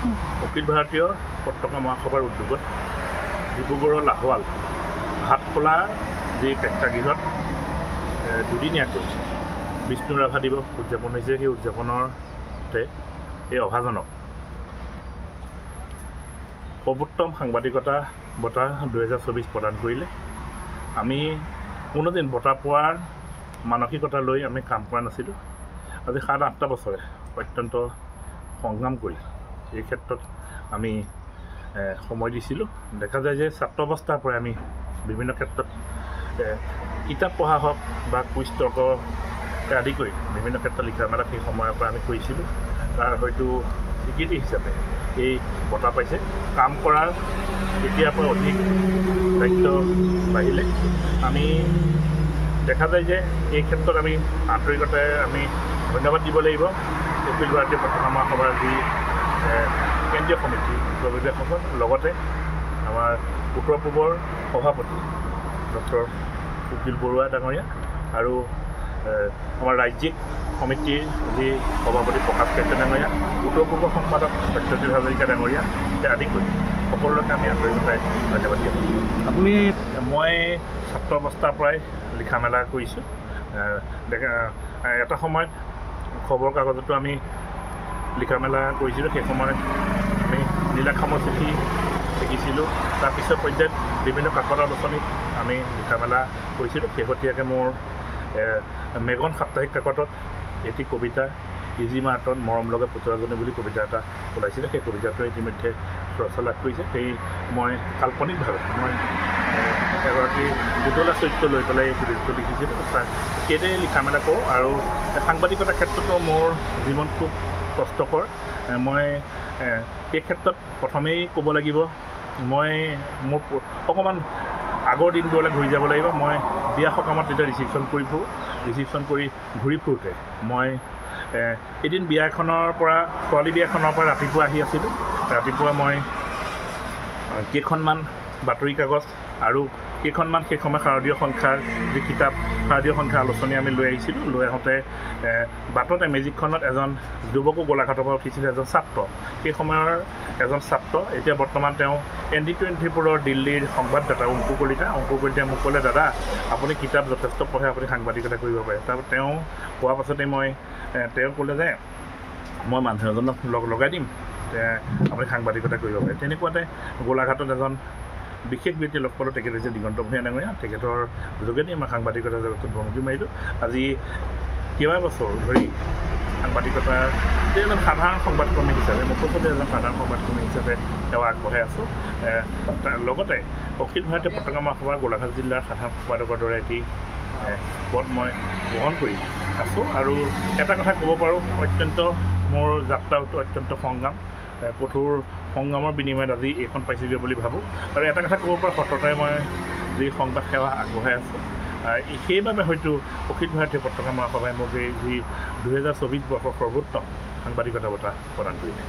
অখিল ভাৰতীয় পতাকা মহাসভাৰ উদ্যোগত ডিব্ৰুগড়ৰ লাহোৱাল হাটখোলা যি প্ৰেক্ষাগৃহত দুদিনীয়াকৈ বিষ্ণু ৰাভা দিৱস উদযাপন হৈছে। সেই উদযাপনতে এই অভাজনক সৰ্বোত্তম সাংবাদিকতা বঁটা 2024 প্ৰদান কৰিলে। আমি কোনোদিন বঁটা পোৱাৰ মানসিকতা লৈ আমি কাম কৰা নাছিলোঁ। আজি 7-8টা বছৰে অত্যন্ত সংগ্ৰাম কৰি এই ক্ষেত্ৰত আমি সময় দিছিলোঁ। দেখা যায় যে ছাত্ৰ অৱস্থাৰ পৰাই আমি বিভিন্ন ক্ষেত্ৰত কিতাপ পঢ়া হওক বা কুইজ তৰ্ক আদি কৰি বিভিন্ন ক্ষেত্ৰত লিখা মেলা সেই সময়ৰ পৰা আমি কৰিছিলোঁ। তাৰ হয়তো স্বীকৃতি হিচাপে এই বঁটা পাইছে। কাম কৰাৰ এতিয়াৰ পৰা অধিক দায়িত্ব বাঢ়িলে আমি দেখা যায় যে এই ক্ষেত্ৰত আমি আন্তৰিকতাৰে আমি ধন্যবাদ দিব লাগিব অখিল ভাৰতীয় পতাকা মহাসভাৰ যি কেন্দ্ৰীয় সমিতি প্ৰৱেশকসকল, লগতে আমাৰ উত্তৰ পূবৰ সভাপতি ডক্টৰ উকিল বৰুৱা ডাঙৰীয়া আৰু আমাৰ ৰাজ্যিক সমিতিৰ যি সভাপতি প্ৰকাশ কাৰ্য ডাঙৰীয়া, উত্তৰ পূবৰ সম্পাদক সত্যজিৎ হাজৰিকা ডাঙৰীয়া আদি কৰি সকলোকে আমি আন্তৰিকতাৰে ধন্যবাদ দিওঁ। মই ছাত্ৰ অৱস্থাৰ পৰাই লিখা মেলা কৰিছোঁ। এটা সময়ত খবৰ কাগজতো আমি লিখা মেলা কৰিছিলোঁ। সেই সময়ত আমি নীলাখামৰ চিঠি লিখিছিলোঁ। তাৰপিছত পৰ্যায়ত বিভিন্ন কাকত আলোচনীত আমি লিখা মেলা কৰিছিলোঁ। শেহতীয়াকৈ মোৰ মেগন সাপ্তাহিক কাকতত এটি কবিতা ইজি মাৰ্টত মৰম লগা পুতৰাজনী বুলি কবিতা এটা ওলাইছিলে। সেই কবিতাটোৱে ইতিমধ্যে চৰ্চা লাভ কৰিছে। সেই মই কাল্পনিকভাৱে মই এগৰাকী পুতলা চৰিত্ৰ লৈ পেলাই এই কবিতাটো লিখিছিলোঁ। সেইদৰে লিখা মেলা কৰোঁ আৰু সাংবাদিকতাৰ ক্ষেত্ৰতো মোৰ জীৱন খুব কষ্টকৰ। মই এই ক্ষেত্ৰত প্ৰথমেই ক'ব লাগিব, মই মোৰ অকণমান আগৰ দিনবোৰলৈ ঘূৰি যাব লাগিব। মই বিয়া সকামত তেতিয়া ৰিচিপশ্যন কৰি ঘূৰি ফুৰোঁতে মই এদিন ছোৱালী বিয়াখনৰ পৰা ৰাতিপুৱা আহি আছিলোঁ। ৰাতিপুৱা মই কেইখনমান বাতৰি কাগজ আৰু কেইখনমান সেই সময় শাৰদীয় সংখ্যাৰ যি কিতাপ, শাৰদীয় সংখ্যাৰ আলোচনী আমি লৈ আহিছিলোঁ। লৈ আহোঁতে বাটতে মেজিকখনত এজন যুৱকো গোলাঘাটৰ পৰা উঠিছিলে, এজন ছাত্ৰ। সেই সময়ৰ এজন ছাত্ৰ, এতিয়া বৰ্তমান তেওঁ ND24 দিল্লীৰ সংবাদদাতা অংকু কলিতাই মোক ক'লে, দাদা আপুনি কিতাপ যথেষ্ট পঢ়ে, আপুনি সাংবাদিকতা কৰিব পাৰে। তাৰপৰা তেওঁ কোৱাৰ পাছতে তেওঁ ক'লে যে মই মানুহ এজনক লগাই দিম, আপুনি সাংবাদিকতা কৰিব পাৰে। তেনেকুৱাতে গোলাঘাটত এজন বিশেষ ব্যক্তি লগ পালোঁ, তেখেত হৈছে দিগন্ত ভূঞা ডাঙৰীয়া। তেখেতৰ যোগেদি মই সাংবাদিকতা জগতত ভ্ৰমণি মাৰিলোঁ। আজি কেইবাবছৰ ধৰি সাংবাদিকতা এজন সাধাৰণ সংবাদকৰ্মী হিচাপে, মুখ্যমন্ত্ৰী এজন সাধাৰণ সংবাদকৰ্মী হিচাপে তেওঁ আগবঢ়াই আছোঁ। লগতে অখিল ভাৰতীয় পতাকা মহাসভাৰ গোলাঘাট জিলাৰ সাধাৰণ সম্পাদকৰ দৰে এটি পদ মই গ্ৰহণ কৰি আছোঁ। আৰু এটা কথা ক'ব পাৰোঁ, মোৰ যাত্ৰাটো অত্যন্ত সংগ্ৰাম, কঠোৰ সংগ্ৰামৰ বিনিময়ত আজি এইখন পাইছোগৈ বুলি ভাবোঁ। আৰু এটা কথা ক'ব পাৰোঁ, সততাৰে মই যি সংবাদ সেৱা আগবঢ়াই আছোঁ, সেইবাবে হয়তো অখিল ভাৰতীয় পতাকা মহাসভাই মোক এই যি 2024 বৰ্ষৰ সৰ্বোত্তম সাংবাদিকতা বঁটা প্ৰদান কৰিলে।